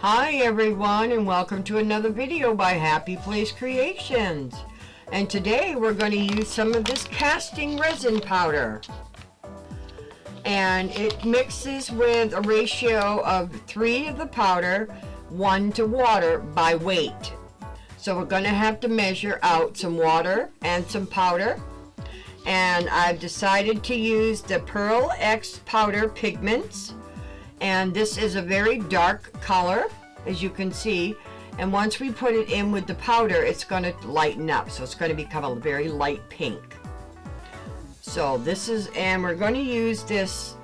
Hi everyone, and welcome to another video by Happy Place Creations. And today we're going to use some of this casting resin powder. And it mixes with a ratio of 3 of the powder, 1 to water by weight. So we're going to have to measure out some water and some powder. And I've decided to use the Pearl X powder pigments. And this is a very dark color, as you can see, and once we put it in with the powder, it's going to lighten up, so it's going to become a very light pink. So this is, and we're going to use this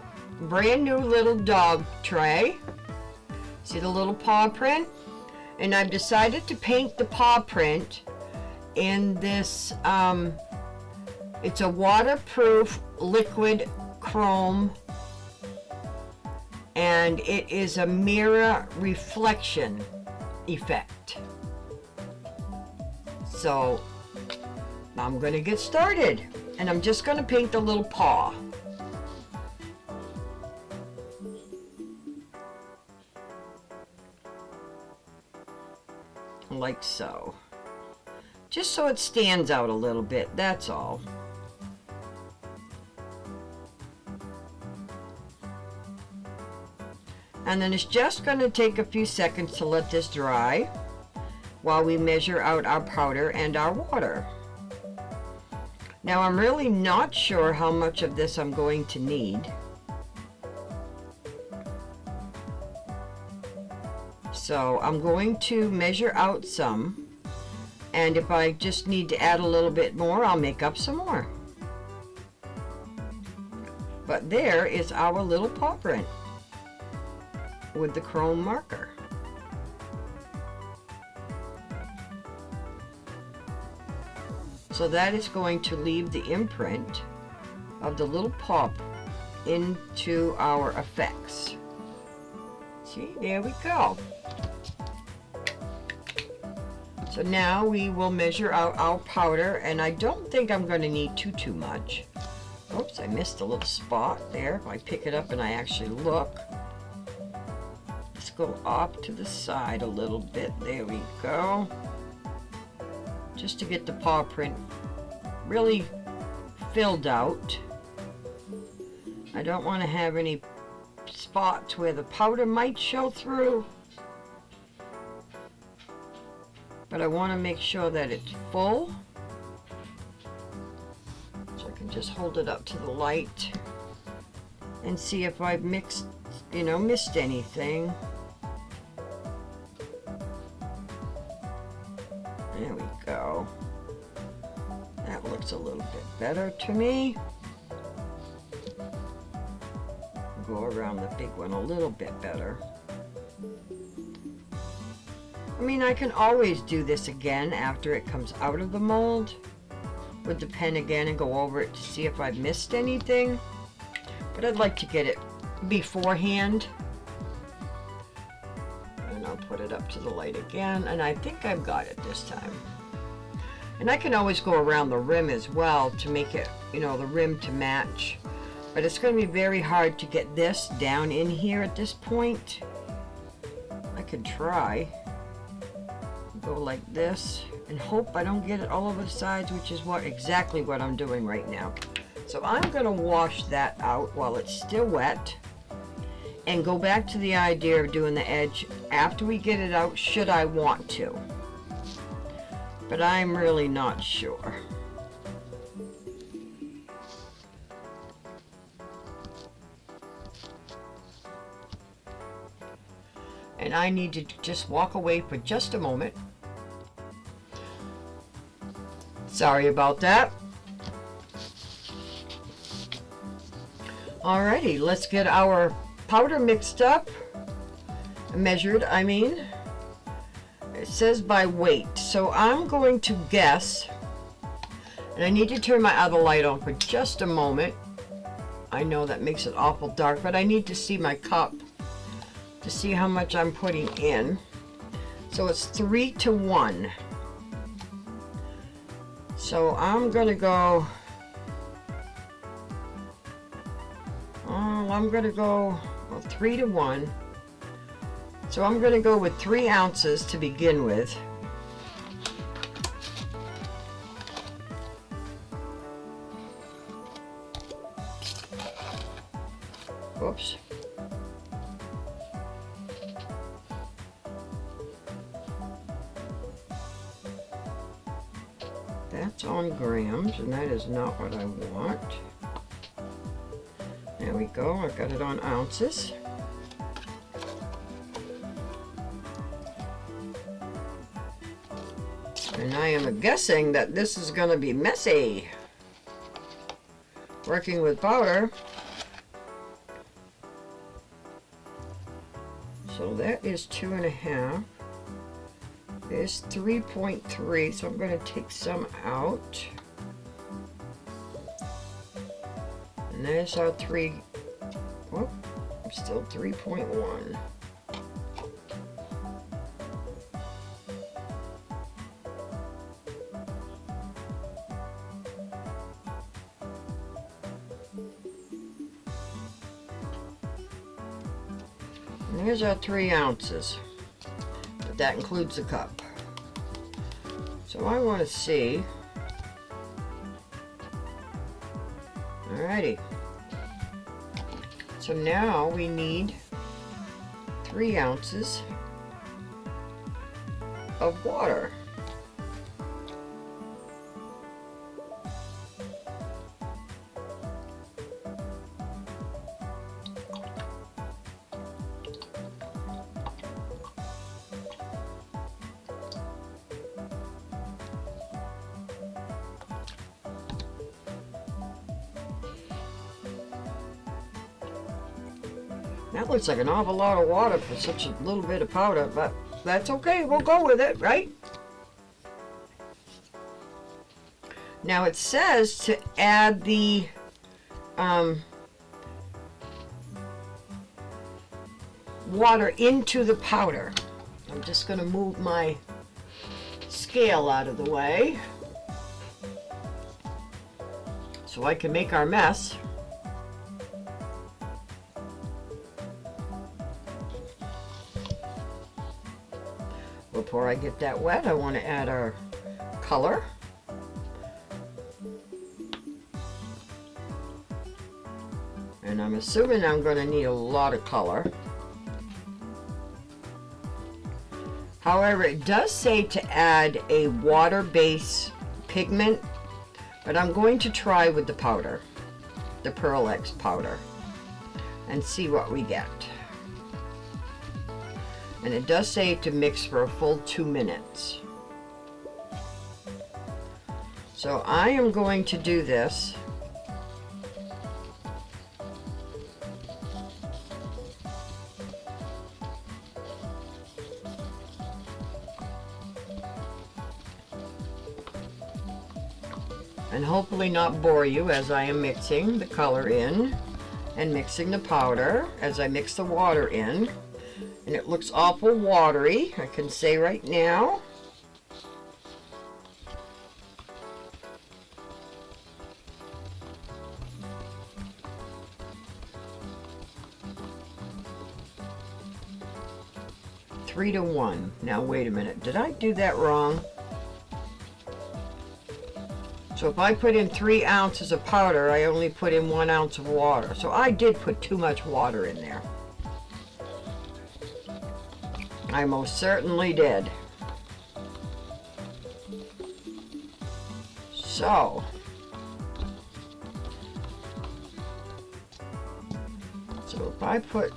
brand new little dog tray. See the little paw print? And I've decided to paint the paw print in this, it's a waterproof liquid chrome, and it is a mirror reflection effect. So I'm going to get started, and I'm just going to paint the little paw. Like so. Just so it stands out a little bit, that's all. And then it's just going to take a few seconds to let this dry while we measure out our powder and our water. Now I'm really not sure how much of this I'm going to need. So I'm going to measure out some, and if I just need to add a little bit more, I'll make up some more. But there is our little paw print with the chrome marker. So that is going to leave the imprint of the little paw into our effects. See, there we go. So now we will measure out our powder, and I don't think I'm going to need too much. Oops, I missed a little spot there. If I pick it up and I actually look, let's go off to the side a little bit. There we go. Just to get the paw print really filled out. I don't want to have any spots where the powder might show through, but I want to make sure that it's full. So I can just hold it up to the light and see if I've missed anything. There we go. That looks a little bit better to me. Go around the big one a little bit better. I mean, I can always do this again after it comes out of the mold with the pen again and go over it to see if I've missed anything. But I'd like to get it beforehand. And I'll put it up to the light again, and I think I've got it this time. And I can always go around the rim as well to make it, the rim to match. But it's going to be very hard to get this down in here at this point. I could try. Go like this and hope I don't get it all over the sides, which is exactly what I'm doing right now. So I'm going to wash that out while it's still wet and go back to the idea of doing the edge after we get it out, should I want to. But I'm really not sure. And I need to just walk away for just a moment. Sorry about that. Alrighty, let's get our powder mixed up, measured, I mean. It says by weight, so I'm going to guess, and I need to turn my other light on for just a moment. I know that makes it awful dark, but I need to see my cup to see how much I'm putting in. So it's 3 to 1. So I'm gonna go, well, 3 to 1. So I'm going to go with 3 ounces to begin with. Oops. That's on grams, and that is not what I want. There we go, I got it on ounces. And I am guessing that this is going to be messy. Working with powder. So that is 2.5. There's 3.3, so I'm going to take some out. And there's our 3. Oh, I'm still 3.1. And here's our 3 ounces. But that includes the cup. So I want to see. Alrighty. So now we need 3 ounces of water. That looks like an awful lot of water for such a little bit of powder, but that's okay, we'll go with it, right? Now it says to add the water into the powder. I'm just going to move my scale out of the way so I can make our mess. Before I get that wet, I want to add our color. And I'm assuming I'm going to need a lot of color. However, it does say to add a water-based pigment, but I'm going to try with the powder, the Pearl X powder, and see what we get. And it does say to mix for a full 2 minutes. So I am going to do this. And hopefully not bore you as I am mixing the color in and mixing the powder as I mix the water in. And it looks awful watery, I can say right now. Three to 1. Now wait a minute, did I do that wrong? So if I put in 3 ounces of powder, I only put in 1 ounce of water. So I did put too much water in there. I most certainly did. So if I put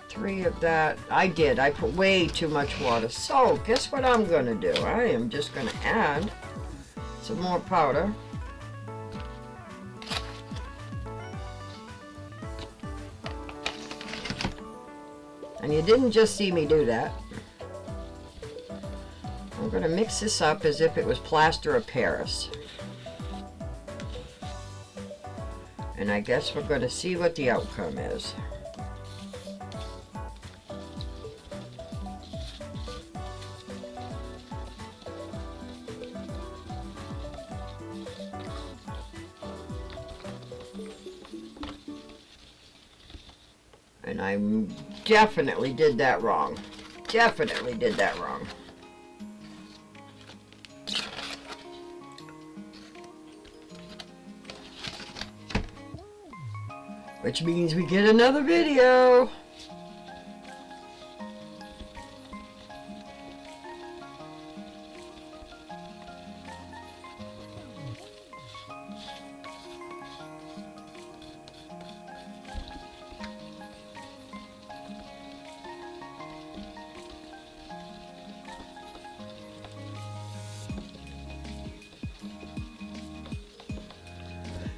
3 of that, I put way too much water. So guess what I'm going to do? I am just going to add some more powder. And you didn't just see me do that. I'm going to mix this up as if it was plaster of Paris. And I guess we're going to see what the outcome is. And I definitely did that wrong. Definitely did that wrong. Which means we get another video.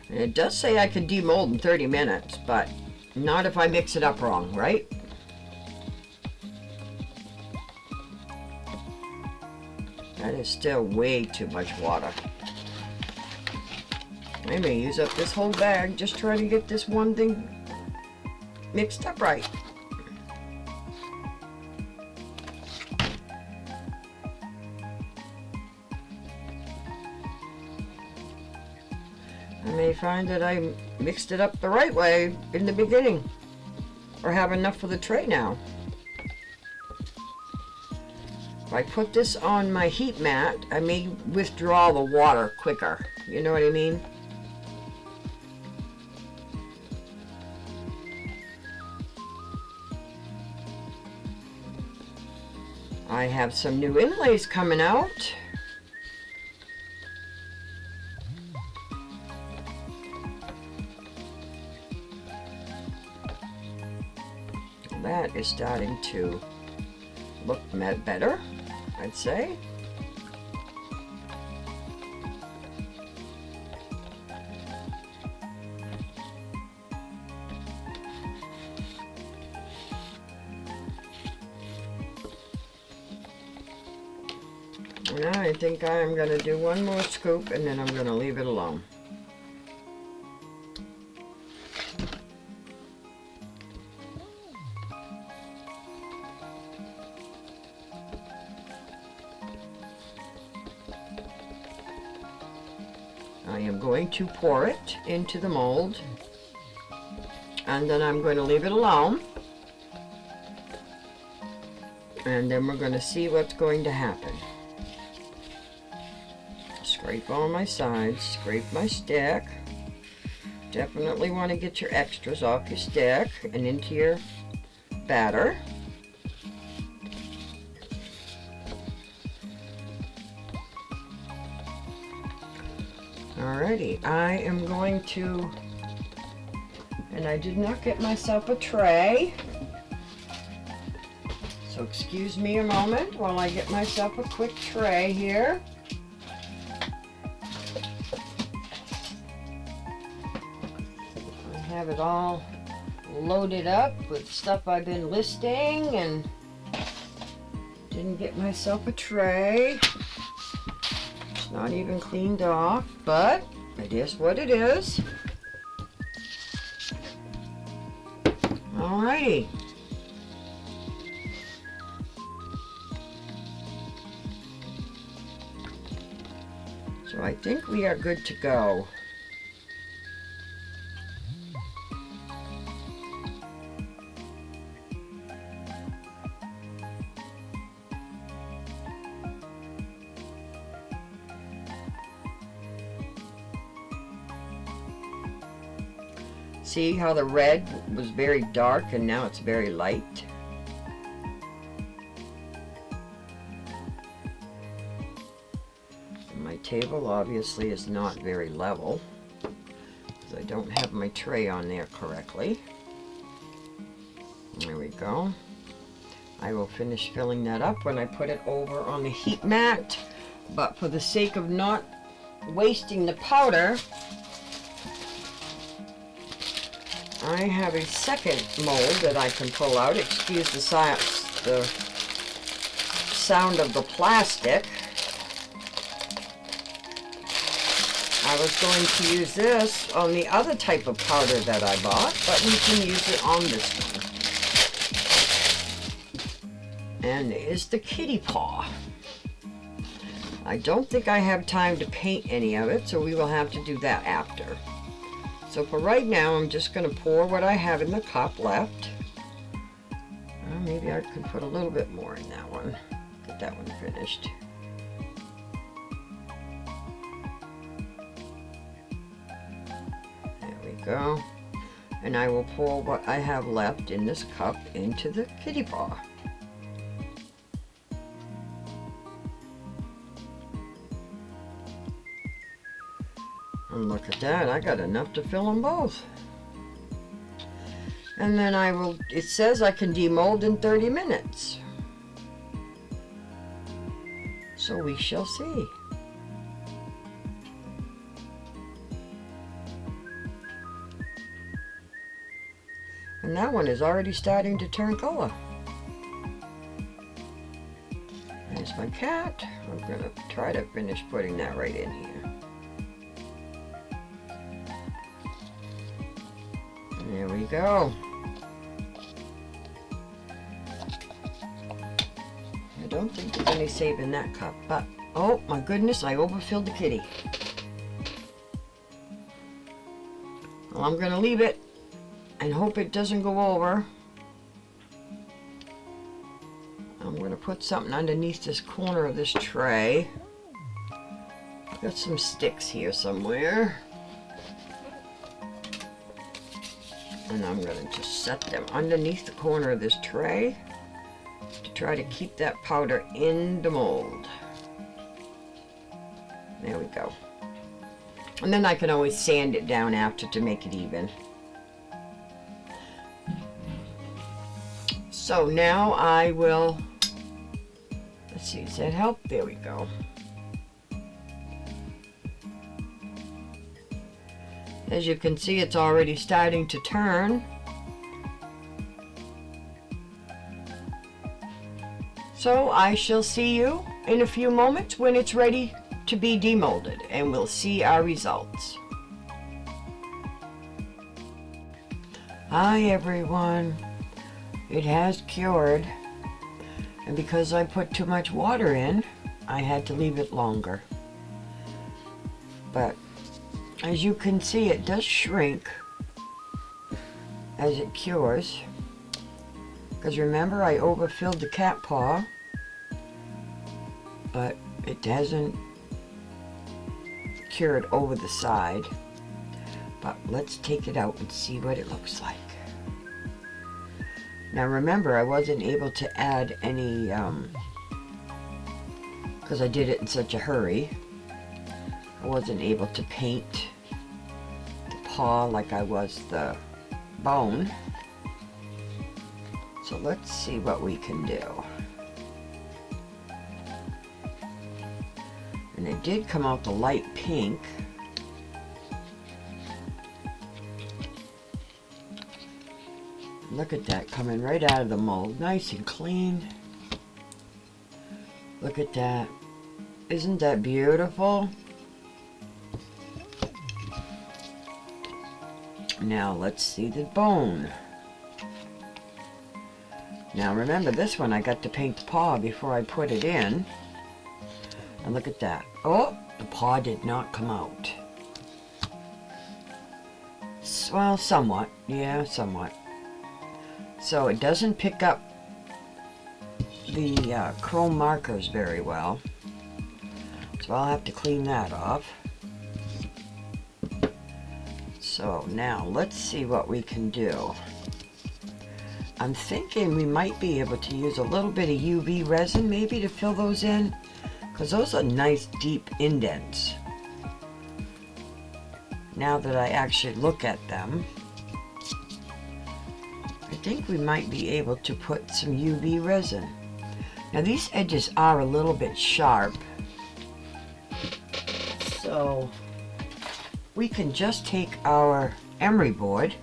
And it does say I can demold in 30 minutes, but not if I mix it up wrong, right? That is still way too much water. I may use up this whole bag just trying to get this one thing mixed up right. I may find that I mixed it up the right way in the beginning, or have enough for the tray now. If I put this on my heat mat, I may withdraw the water quicker. You know what I mean? I have some new inlays coming out. That is starting to look better, I'd say. Now I think I'm going to do one more scoop and then I'm going to leave it alone. I am going to pour it into the mold, and then I'm going to leave it alone, and then we're going to see what's going to happen. Scrape all my sides, scrape my stick. Definitely want to get your extras off your stick and into your batter. Alrighty, I am going to, and I did not get myself a tray, so excuse me a moment while I get myself a quick tray here. I have it all loaded up with stuff I've been listing and didn't get myself a tray. Not even cleaned off, but it is what it is. Alrighty. So I think we are good to go. See how the red was very dark and now it's very light? And my table obviously is not very level because I don't have my tray on there correctly. There we go. I will finish filling that up when I put it over on the heat mat, but for the sake of not wasting the powder, I have a second mold that I can pull out. Excuse the sound of the plastic. I was going to use this on the other type of powder that I bought, but we can use it on this one. And there's the kitty paw. I don't think I have time to paint any of it, so we will have to do that after. So for right now, I'm just going to pour what I have in the cup left. maybe I could put a little bit more in that one. Get that one finished. There we go. And I will pour what I have left in this cup into the kitty paw. And look at that, I got enough to fill them both. And then I will, it says I can demold in 30 minutes. So we shall see. And that one is already starting to turn color. There's my cat. I'm gonna try to finish putting that right in here. There we go. I don't think there's any save in that cup, but oh my goodness, I overfilled the kitty. Well, I'm gonna leave it and hope it doesn't go over. I'm gonna put something underneath this corner of this tray. I've got some sticks here somewhere. And I'm going to just set them underneath the corner of this tray to try to keep that powder in the mold. There we go. And then I can always sand it down after to make it even. So now I will, let's see, does that help? There we go. As you can see, it's already starting to turn. So I shall see you in a few moments when it's ready to be demolded, and we'll see our results. Hi everyone. It has cured, and because I put too much water in, I had to leave it longer. But as you can see, it does shrink as it cures. Because remember, I overfilled the cat paw, but it hasn't cured over the side. But let's take it out and see what it looks like. Now remember, I wasn't able to add any, because I did it in such a hurry. I wasn't able to paint the paw like I was the bone. So let's see what we can do. And it did come out the light pink. Look at that, coming right out of the mold, nice and clean. Look at that. Isn't that beautiful? Now let's see the bone. Now remember, this one I got to paint the paw before I put it in. And look at that. Oh, the paw did not come out. Well, somewhat. Yeah, somewhat. So it doesn't pick up the chrome markers very well. So I'll have to clean that off. So now let's see what we can do. I'm thinking we might be able to use a little bit of UV resin maybe to fill those in, because those are nice deep indents. Now that I actually look at them, I think we might be able to put some UV resin. Now these edges are a little bit sharp, so we can just take our emery board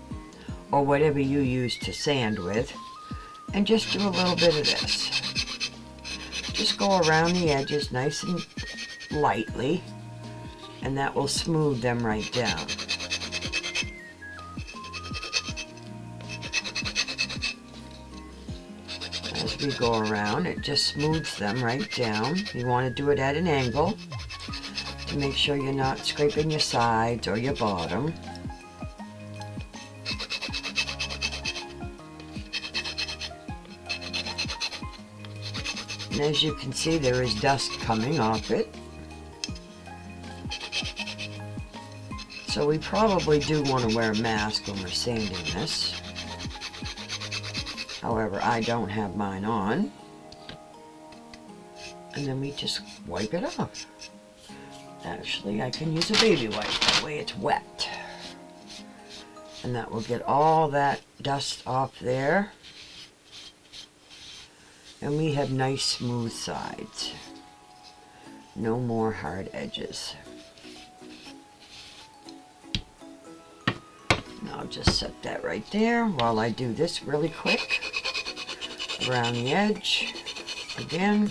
or whatever you use to sand with and just do a little bit of this. Just go around the edges nice and lightly, and that will smooth them right down. As we go around, it just smooths them right down. You want to do it at an angle to make sure you're not scraping your sides or your bottom. And as you can see, there is dust coming off it. So we probably do want to wear a mask when we're sanding this. However, I don't have mine on. And then we just wipe it off. Actually, I can use a baby wipe, that way it's wet. And that will get all that dust off there. And we have nice smooth sides. No more hard edges. Now I'll just set that right there while I do this really quick. Around the edge. Again.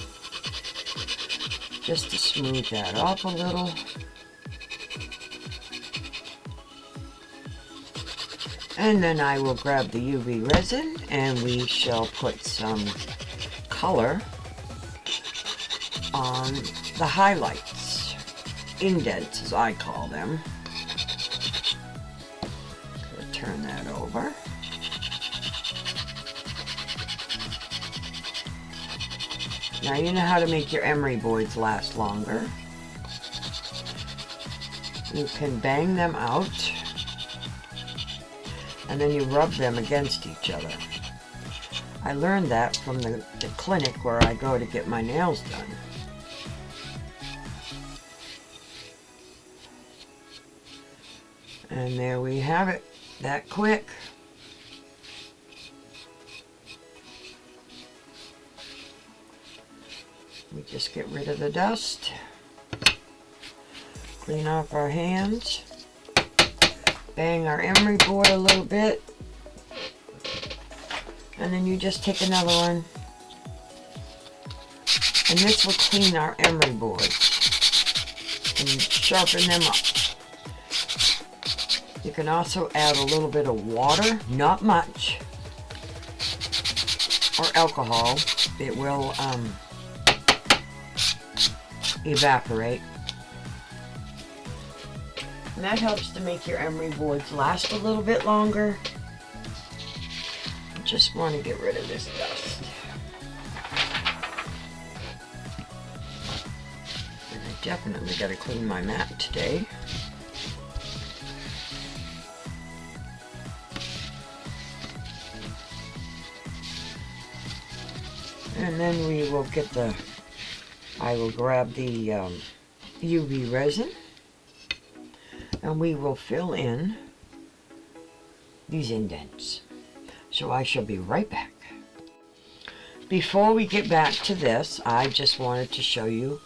Just to smooth that off a little. And then I will grab the UV resin and we shall put some color on the highlights, indents as I call them. Gonna turn that over. Now you know how to make your emery boards last longer. You can bang them out and then you rub them against each other. I learned that from the clinic where I go to get my nails done. And there we have it, that quick. We just get rid of the dust, clean off our hands, bang our emery board a little bit, and then you just take another one, and this will clean our emery boards and sharpen them up. You can also add a little bit of water, not much, or alcohol. It will evaporate. And that helps to make your emery boards last a little bit longer. Just want to get rid of this dust. And I definitely got to clean my mat today. And then we will get the, I will grab the UV resin and we will fill in these indents. So I shall be right back. Before we get back to this, I just wanted to show you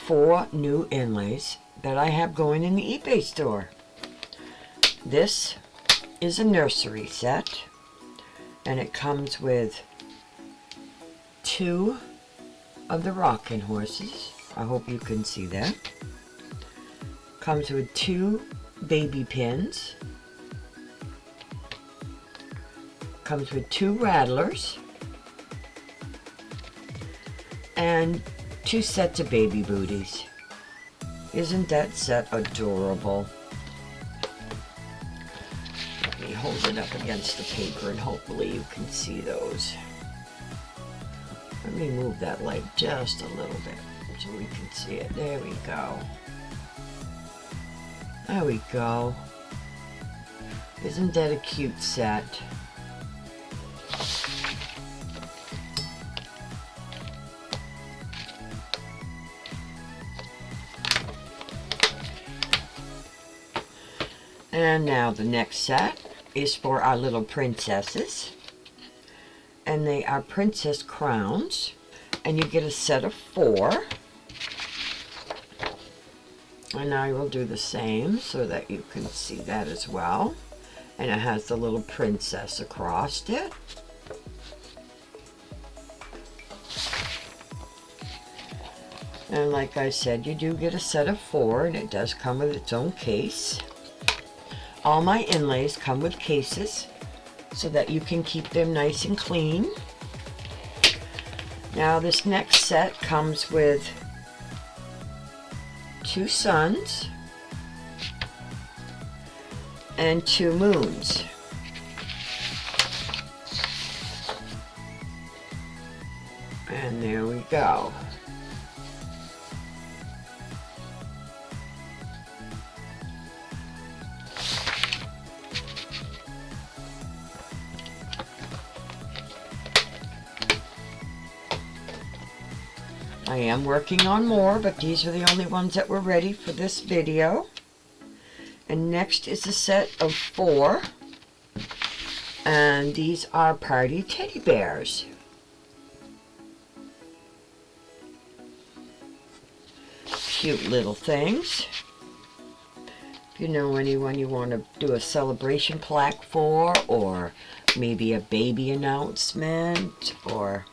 4 new inlays that I have going in the eBay store. This is a nursery set and it comes with 2 of the rocking horses. I hope you can see that. Comes with 2 baby pins. Comes with 2 rattlers. And 2 sets of baby booties. Isn't that set adorable? Let me hold it up against the paper and hopefully you can see those. Let me move that leg just a little bit so we can see it. There we go. There we go. Isn't that a cute set? And now the next set is for our little princesses. And they are princess crowns. And you get a set of 4. And I will do the same so that you can see that as well. And it has the little princess across it. And like I said, you do get a set of 4 and it does come with its own case. All my inlays come with cases so that you can keep them nice and clean. Now this next set comes with 2 suns and 2 moons. And there we go. I am working on more, but these are the only ones that were ready for this video. And next is a set of 4. And these are party teddy bears. Cute little things. If you know anyone you want to do a celebration plaque for, or maybe a baby announcement, or...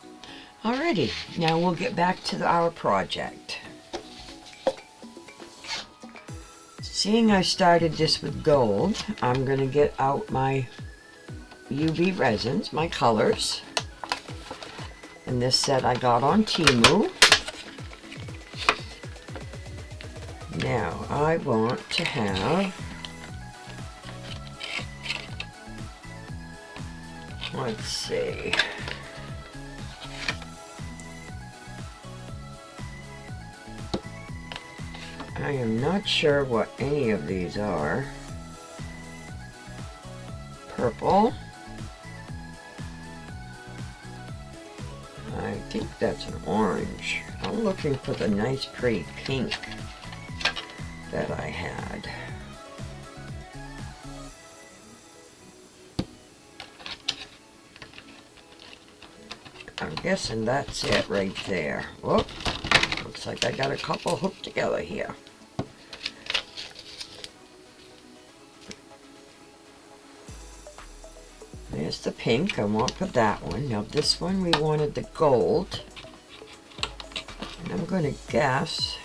Alrighty, now we'll get back to our project. Seeing I started this with gold, I'm going to get out my UV resins, my colors. And this set I got on Temu. Now I want to have, let's see, I am not sure what any of these are. Purple. I think that's an orange. I'm looking for the nice pretty pink that I had. I'm guessing that's it right there. Whoop. Looks like I got a couple hooked together here. There's the pink. I want for that one. Now this one we wanted the gold. And I'm going to guess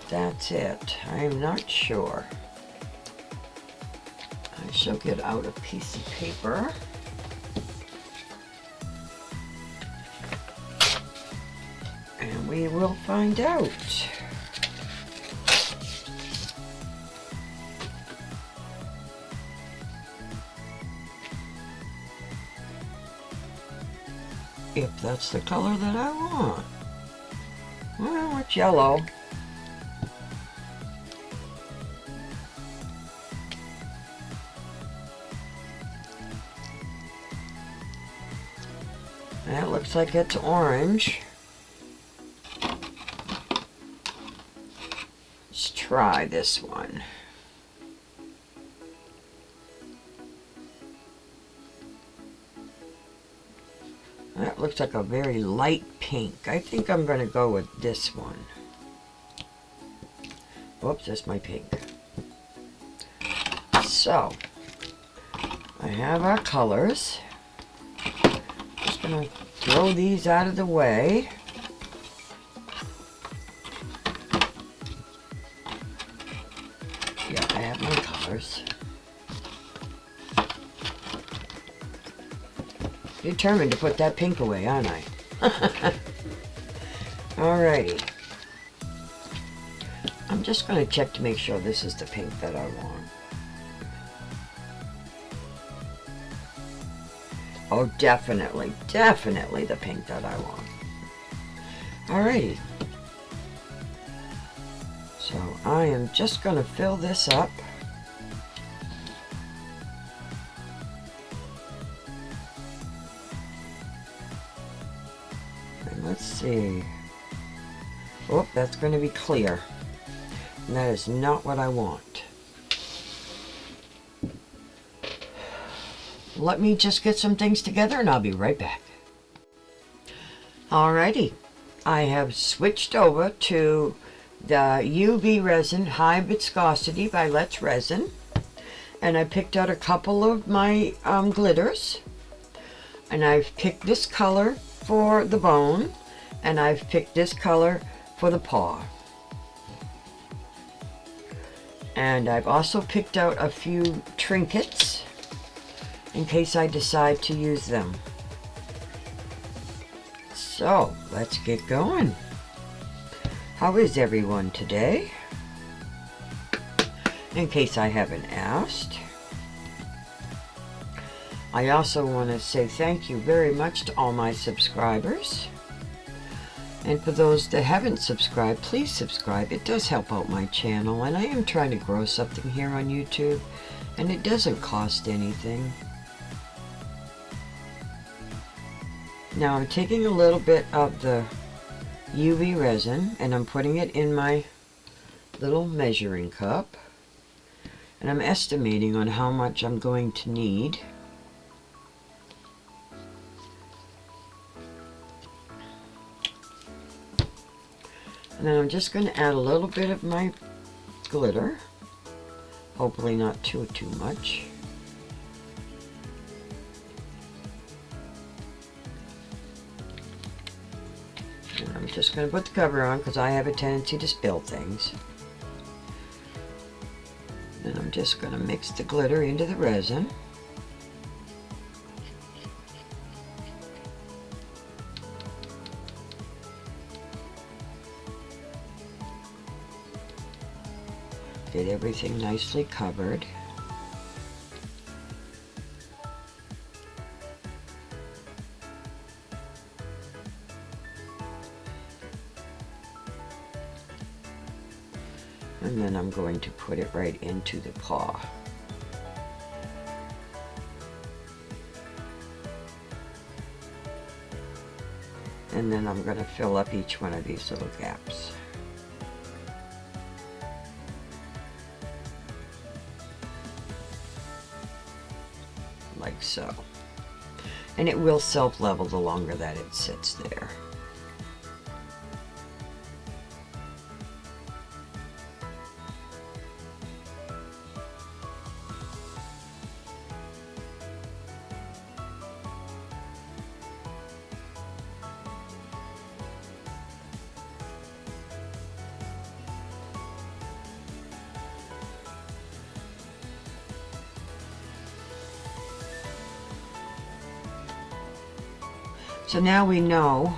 that's it. I am not sure. I shall get out a piece of paper. And we will find out. If that's the color that I want. Well, it's yellow. That looks like it's orange. Let's try this one. That looks like a very light pink. I think I'm going to go with this one. Oops, that's my pink. So, I have our colors. Just going to throw these out of the way. Yeah, I have my colors. Determined to put that pink away, aren't I? Alrighty. I'm just going to check to make sure this is the pink that I want. Oh, definitely, definitely the pink that I want. Alrighty. So I am just going to fill this up. Let's see. Oh, that's going to be clear. And that is not what I want. Let me just get some things together and I'll be right back. Alrighty. I have switched over to the UV Resin High Viscosity by Let's Resin. And I picked out a couple of my glitters. And I've picked this color for the bone, and I've picked this color for the paw. And I've also picked out a few trinkets in case I decide to use them. So, let's get going. How is everyone today? In case I haven't asked. I also want to say thank you very much to all my subscribers. And for those that haven't subscribed, please subscribe. It does help out my channel, and I am trying to grow something here on YouTube, and it doesn't cost anything. Now I'm taking a little bit of the UV resin and I'm putting it in my little measuring cup, and I'm estimating on how much I'm going to need. And then I'm just going to add a little bit of my glitter, hopefully not too much. And I'm just going to put the cover on because I have a tendency to spill things. And I'm just going to mix the glitter into the resin. Get everything nicely covered. And then I'm going to put it right into the paw. And then I'm going to fill up each one of these little gaps. Like so. And it will self-level the longer that it sits there. So now we know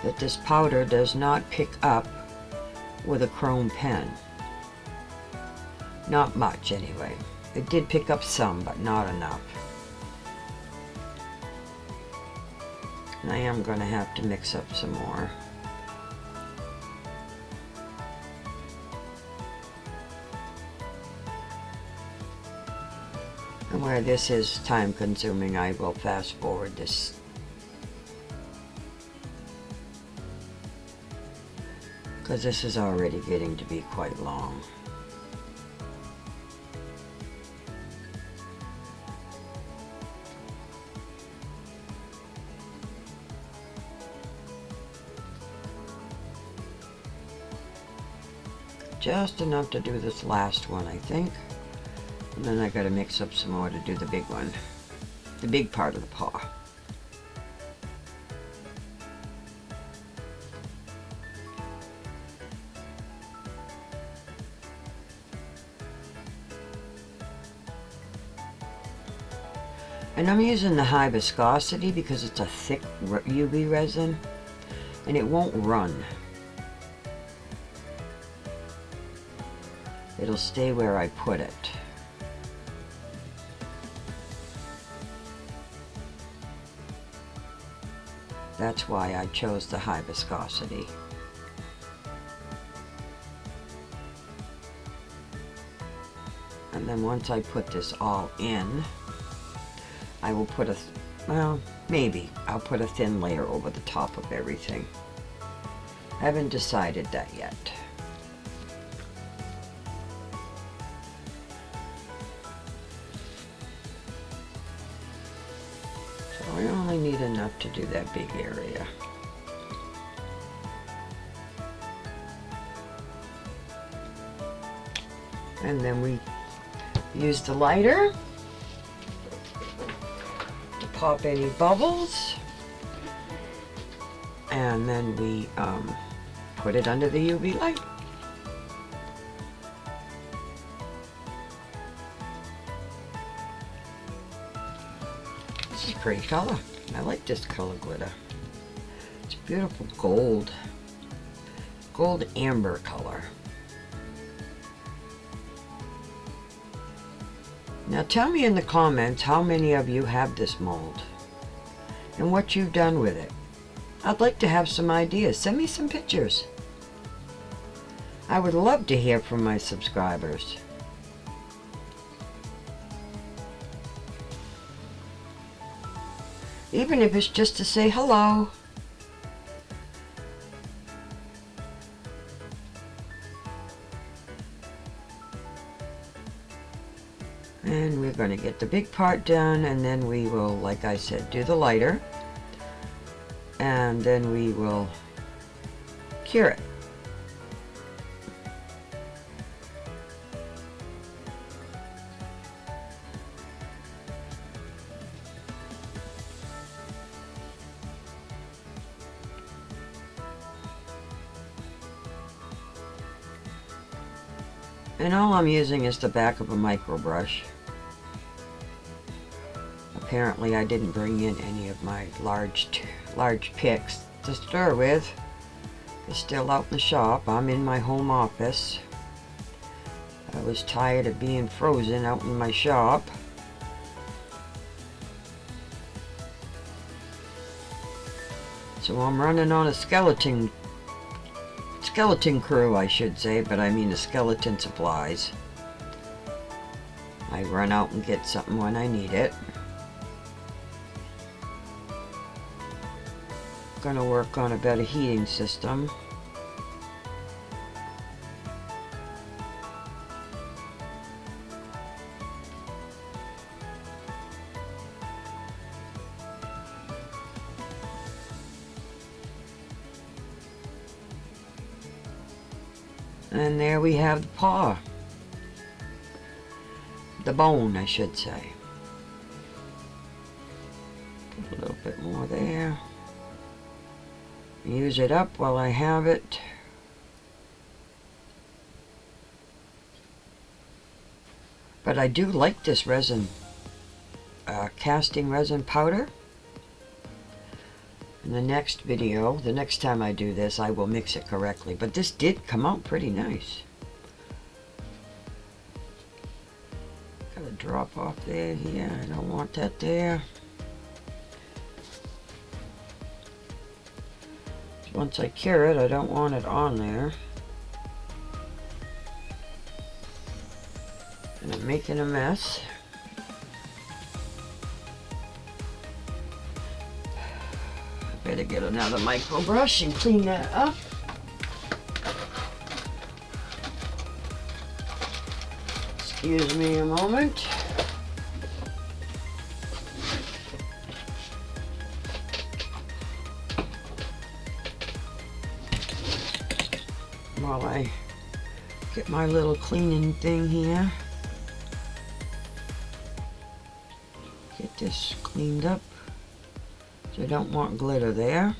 that this powder does not pick up with a chrome pen. Not much anyway. It did pick up some, but not enough. And I am going to have to mix up some more. And where this is time consuming, I will fast forward this. Because this is already getting to be quite long. Just enough to do this last one, I think. And then I gotta mix up some more to do the big one. The big part of the paw. And I'm using the high viscosity because it's a thick UV resin and it won't run. It'll stay where I put it. That's why I chose the high viscosity. And then once I put this all in, I will put a, well, maybe I'll put a thin layer over the top of everything. I haven't decided that yet. So I only need enough to do that big area. And then we use the lighter pop any bubbles, and then we put it under the UV light. This is a pretty color. I like this color glitter. It's beautiful gold amber color. Now tell me in the comments how many of you have this mold and what you've done with it. I'd like to have some ideas. Send me some pictures. I would love to hear from my subscribers. Even if it's just to say hello. And we're going to get the big part done, and then we will, like I said, do the lighter. And then we will cure it. And all I'm using is the back of a micro brush. Apparently I didn't bring in any of my large picks to stir with. They're still out in the shop. I'm in my home office. I was tired of being frozen out in my shop. So I'm running on a skeleton crew, I should say, but I mean the skeleton supplies. I run out and get something when I need it. Gonna work on a better heating system. And there we have the paw. The bone, I should say. Put a little bit more there. Use it up while I have it. But I do like this resin, casting resin powder. In the next video, the next time I do this, I will mix it correctly. But this did come out pretty nice. Got a drop off there. Yeah, I don't want that there. Once I cure it, I don't want it on there. And I'm making a mess. Better get another micro brush and clean that up. Excuse me a moment. While I get my little cleaning thing here. Get this cleaned up. So I don't want glitter there.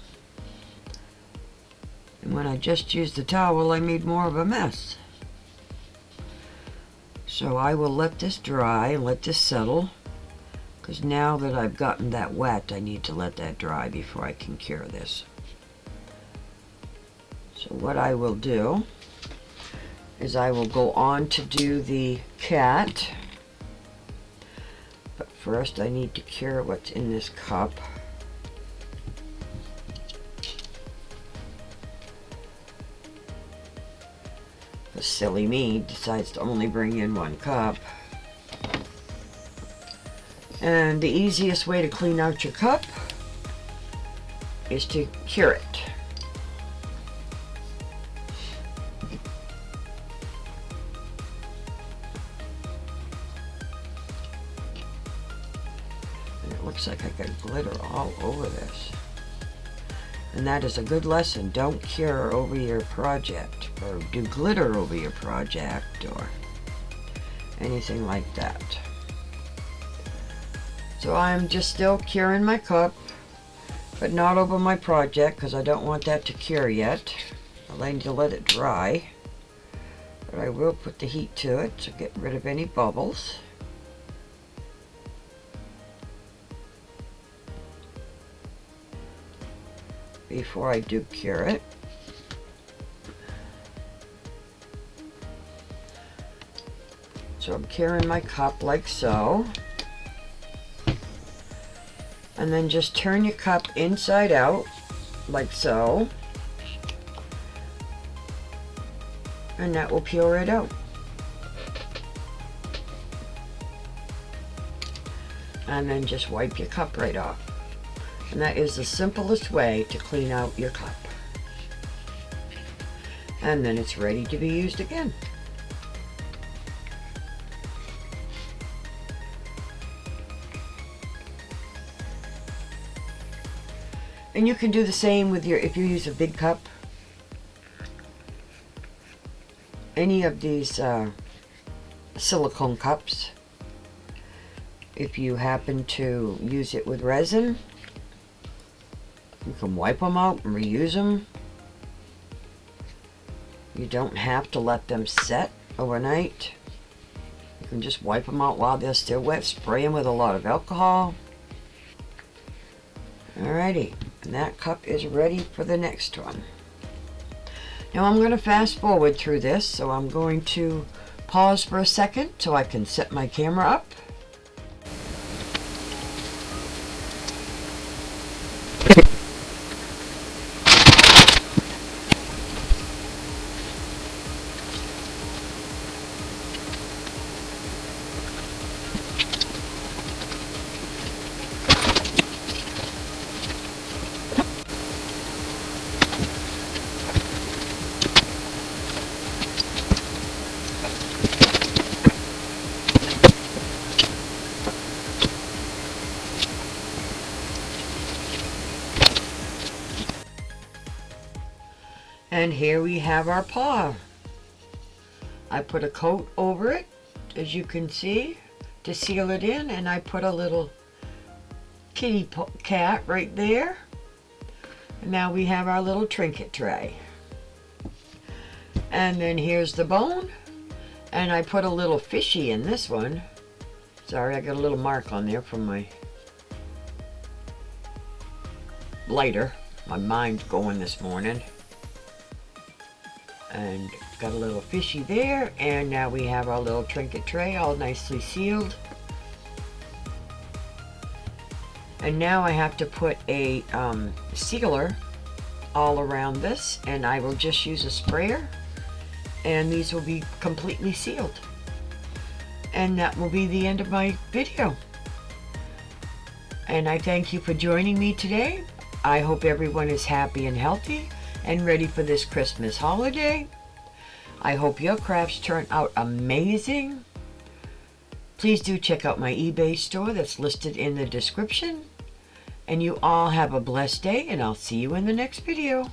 And when I just used the towel, I made more of a mess. So I will let this dry and let this settle. Because now that I've gotten that wet, I need to let that dry before I can cure this. So what I will do is I will go on to do the cat. But first I need to cure what's in this cup. Silly me decides to only bring in 1 cup. And the easiest way to clean out your cup is to cure it. And it looks like I got glitter all over this. And that is a good lesson. Don't cure over your project, or do glitter over your project, or anything like that. So I'm just still curing my cup, but not over my project, because I don't want that to cure yet. I need to let it dry. But I will put the heat to it to get rid of any bubbles. Before I do cure it. So I'm carrying my cup like so. And then just turn your cup inside out like so. And that will peel it out. And then just wipe your cup right off. And that is the simplest way to clean out your cup. And then it's ready to be used again. And you can do the same with your, if you use a big cup, any of these silicone cups, if you happen to use it with resin, you can wipe them out and reuse them. You don't have to let them set overnight. You can just wipe them out while they're still wet, spray them with a lot of alcohol. Alrighty, and that cup is ready for the next one. Now I'm going to fast forward through this, so I'm going to pause for a second so I can set my camera up. And here we have our paw. I put a coat over it, as you can see, to seal it in, and I put a little kitty cat right there. And now we have our little trinket tray. And then here's the bone, and I put a little fishy in this one. Sorry, I got a little mark on there from my lighter. My mind's going this morning. And got a little fishy there, and now we have our little trinket tray all nicely sealed. And now I have to put a sealer all around this, and I will just use a sprayer, and these will be completely sealed. And that will be the end of my video. And I thank you for joining me today. I hope everyone is happy and healthy and ready for this Christmas holiday. I hope your crafts turn out amazing. Please do check out my eBay store that's listed in the description. And you all have a blessed day, and I'll see you in the next video.